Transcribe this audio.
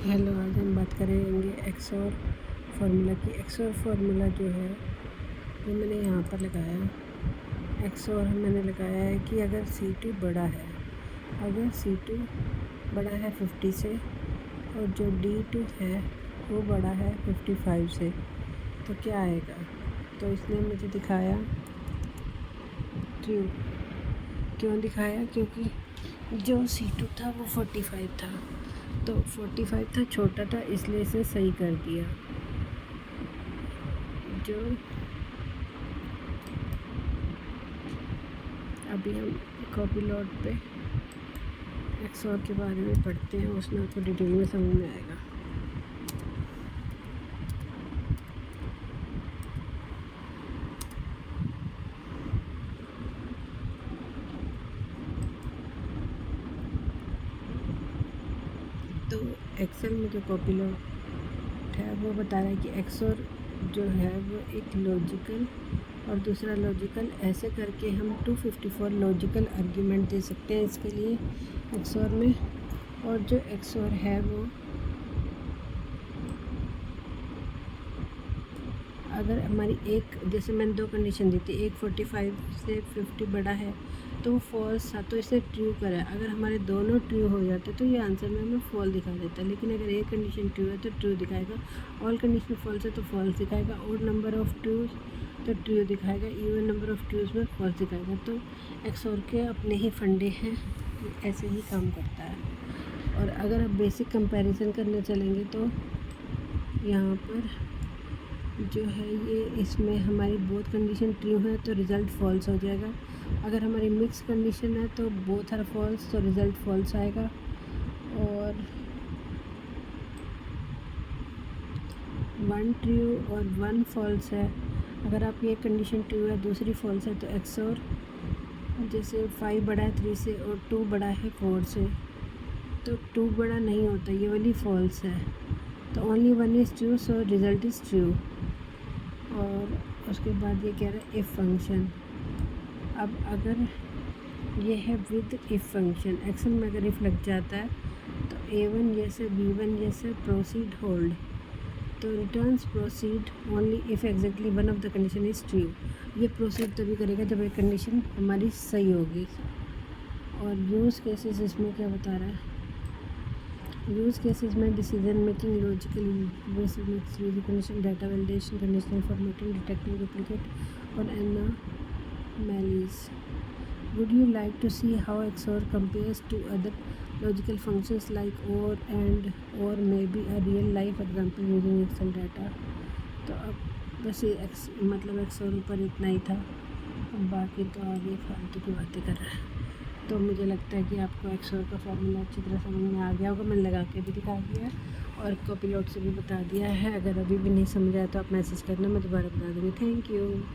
Hello, आज हम बात करेंगे एक्सओर फार्मूला की। एक्सओर फार्मूला जो है वो मैंने यहाँ पर लगाया। एक्सओर मैंने लगाया है कि अगर C2 बड़ा है, अगर C2 बड़ा है 50 से और जो D2 है वो बड़ा है 55 से, तो क्या आएगा। तो इसने मुझे दिखाया ट्रू। क्यों दिखाया? क्योंकि जो C2 था वो 45 था, तो 45 था, छोटा था, इसलिए इसे सही कर दिया। जो अभी हम कॉपीलॉट पे एक्सओर के बारे में पढ़ते हैं, उसमें आपको डिटेल में समझ में आएगा। तो एक्सेल में जो कॉपीलॉट है वो बता रहा है कि एक्सओर जो है वो एक लॉजिकल और दूसरा लॉजिकल, ऐसे करके हम 254 लॉजिकल आर्ग्यूमेंट दे सकते हैं इसके लिए एक्सओर में। और जो एक्सओर है वो अगर हमारी एक, जैसे मैंने दो कंडीशन दी थी, एक 45 से 50 बड़ा है तो वो फॉल्स था, तो इसे ट्रू करा। अगर हमारे दोनों ट्रू हो जाते तो ये आंसर में हमें फॉल दिखा देता, लेकिन अगर एक कंडीशन ट्रू है तो ट्रू दिखाएगा, ऑल कंडीशन फॉल्स है तो फॉल्स दिखाएगा, ऑड नंबर ऑफ ट्रूज तो ट्रू दिखाएगा, इवन नंबर ऑफ ट्रूज में फॉल्स दिखाएगा। तो एक्सओर के अपने ही फंडे हैं, ऐसे ही काम करता है। और अगर आप बेसिक कंपैरिजन करने चलेंगे तो यहाँ पर जो है ये, इसमें हमारी बोथ कंडीशन ट्रू है तो रिज़ल्ट फॉल्स हो जाएगा। अगर हमारी मिक्स कंडीशन है तो बोथ आर फॉल्स तो रिज़ल्ट फॉल्स आएगा। और 1 ट्रू और 1 फॉल्स है। अगर आप ये कंडीशन ट्रू है दूसरी फॉल्स है तो एक्सओर, जैसे 5 बड़ा है 3 से और 2 बड़ा है 4 से, तो 2 बड़ा नहीं होता, ये वाली फॉल्स है, तो only 1 is true, so result is true. और उसके बाद ये कह रहा है इफ़ फंक्शन। अब अगर ये है विद इफ़ फंक्शन, एक्सेल में अगर इफ़ लग जाता है तो A1 जैसे B1 जैसे प्रोसीड होल्ड, तो returns proceed only if exactly one of the condition is true. ये प्रोसीड तभी करेगा जब एक कंडीशन हमारी सही होगी। और यूज़ केसेस इसमें क्या बता रहा है, यूज़ केसेस में decision making, logical basic condition, data validation, conditional formatting, detecting duplicate और एनामैलीज। Would you like to see how XOR compares to other logical functions like OR and or maybe a real life example using Excel data? तो अब बस ये मतलब XOR ऊपर इतना ही था, अब बाकी तो आगे फालतू की बातें कर रहा है। तो मुझे लगता है कि आपको एक्सओर का फॉर्मूला अच्छी तरह समझ में आ गया होगा। मैंने लगा के भी दिखा दिया है और कॉपीलॉट से भी बता दिया है। अगर अभी भी नहीं समझ आया तो आप मैसेज करना, मैं दोबारा बता दूँगी। Thank you.